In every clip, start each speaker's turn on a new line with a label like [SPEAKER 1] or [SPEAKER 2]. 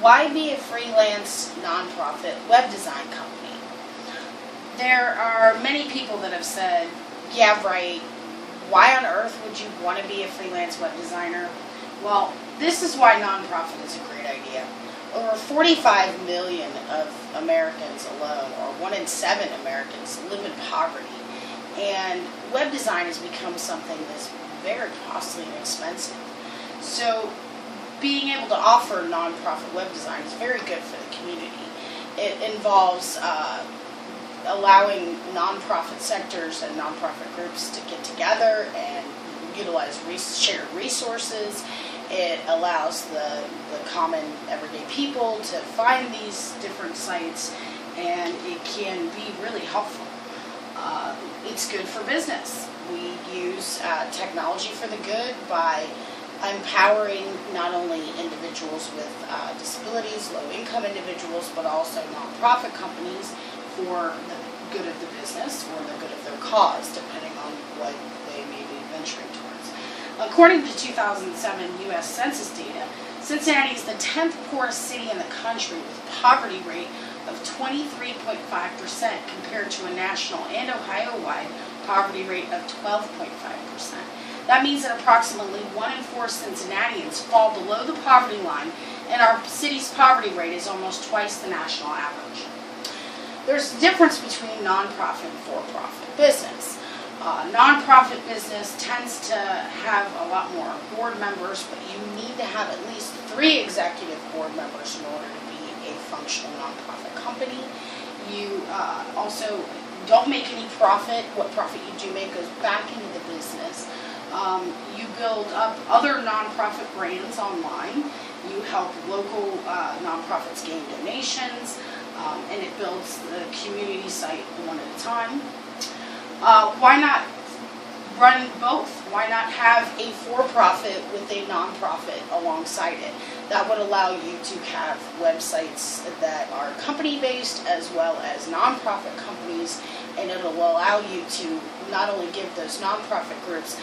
[SPEAKER 1] Why be a freelance nonprofit web design company? There are many people that have said, yeah, right, why on earth would you want to be a freelance web designer? Well, this is why nonprofit is a great idea. Over 45 million of Americans alone, or 1 in 7 Americans, live in poverty. And web design has become something that's very costly and expensive. So being able to offer nonprofit web design is very good for the community. It involves allowing nonprofit sectors and nonprofit groups to get together and utilize shared resources. It allows the common everyday people to find these different sites, and it can be really helpful. It's good for business. We use technology for the good by empowering not only individuals with disabilities, low-income individuals, but also nonprofit companies for the good of the business or the good of their cause, depending on what they may be venturing towards. According to 2007 U.S. Census data, Cincinnati is the 10th poorest city in the country with a poverty rate of 23.5% compared to a national and Ohio-wide poverty rate of 12.5%. That means that approximately 1 in 4 Cincinnatians fall below the poverty line, and our city's poverty rate is almost twice the national average. There's a difference between nonprofit and for-profit business. Nonprofit business tends to have a lot more board members, but you need to have at least 3 executive board members in order to be a functional nonprofit company. You also don't make any profit. What profit you do make goes back into the business. You build up other nonprofit brands online. You help local nonprofits gain donations, and it builds the community site one at a time. Why not run both? Why not have a for-profit with a nonprofit alongside it? That would allow you to have websites that are company-based as well as nonprofit companies, and it'll allow you to not only give those nonprofit groups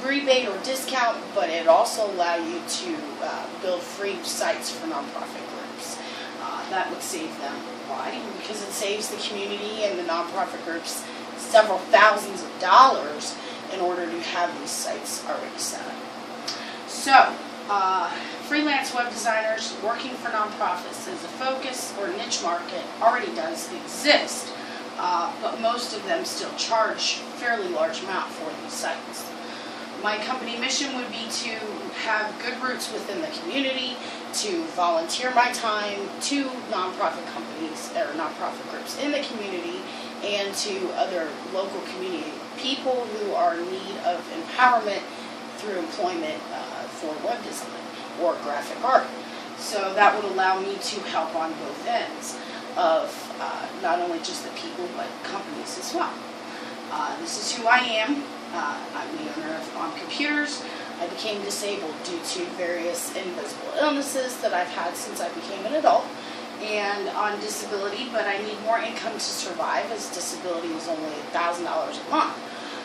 [SPEAKER 1] rebate or discount, but it also allow you to build free sites for nonprofit groups. That would save them. Why? Because it saves the community and the nonprofit groups several thousands of dollars in order to have these sites already set up. So, freelance web designers working for nonprofits as a focus or niche market already does exist, but most of them still charge a fairly large amount for these sites. My company mission would be to have good roots within the community, to volunteer my time to nonprofit companies or nonprofit groups in the community, and to other local community people who are in need of empowerment through employment for web design or graphic art. So that would allow me to help on both ends of not only just the people but companies as well. This is who I am. I'm the owner of On Computers. I became disabled due to various invisible illnesses that I've had since I became an adult, and on disability, but I need more income to survive, as disability is only $1,000 a month.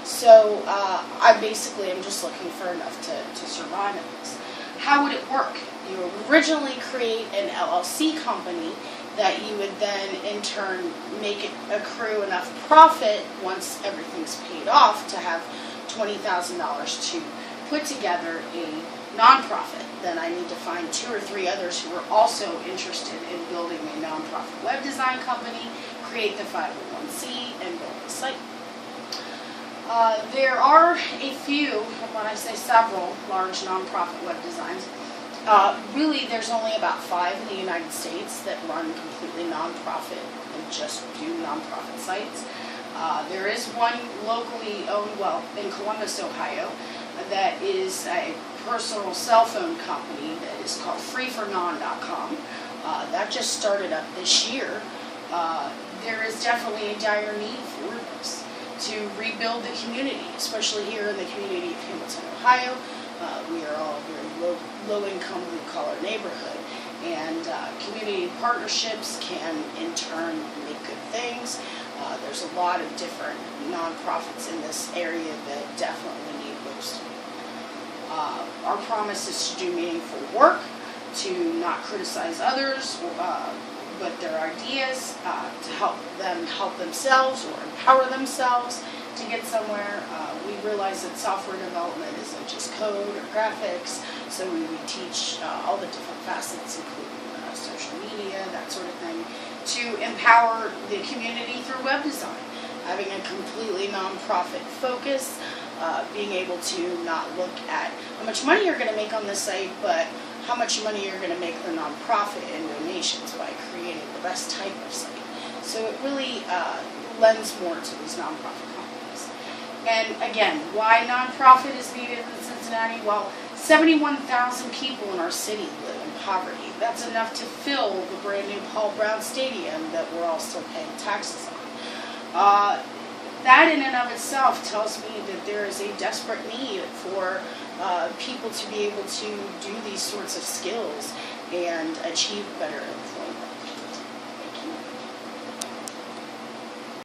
[SPEAKER 1] So I basically am just looking for enough to survive in this. How would it work? You would originally create an LLC company that you would then in turn make it accrue enough profit once everything's paid off to have $20,000 to put together a nonprofit. Then I need to find 2 or 3 others who are also interested in building a nonprofit web design company, create the 501c, and build the site. There are a few, when I say several, large nonprofit web designs. Really, there's only about 5 in the United States that run completely nonprofit and just do nonprofit sites. There is one locally owned, well, in Columbus, Ohio, that is a personal cell phone company that is called freefornon.com. That just started up this year. There is definitely a dire need for this to rebuild the community, especially here in the community of Hamilton, Ohio. We are all a very low-income, blue-collar neighborhood, and community partnerships can, in turn, make good things. There's a lot of different nonprofits in this area that definitely need boosting. Our promise is to do meaningful work, to not criticize others with their ideas, to help them help themselves or empower themselves to get somewhere. We realize that software development isn't just code or graphics, so we teach all the different facets, including social media, that sort of thing, to empower the community through web design. Having a completely nonprofit focus, being able to not look at how much money you're going to make on this site, but how much money you're going to make the nonprofit in donations by creating the best type of site. So it really lends more to these nonprofit companies. And again, why nonprofit is needed in Cincinnati? Well, 71,000 people in our city live in poverty. That's enough to fill the brand new Paul Brown Stadium that we're all still paying taxes on. That in and of itself tells me that there is a desperate need for people to be able to do these sorts of skills and achieve better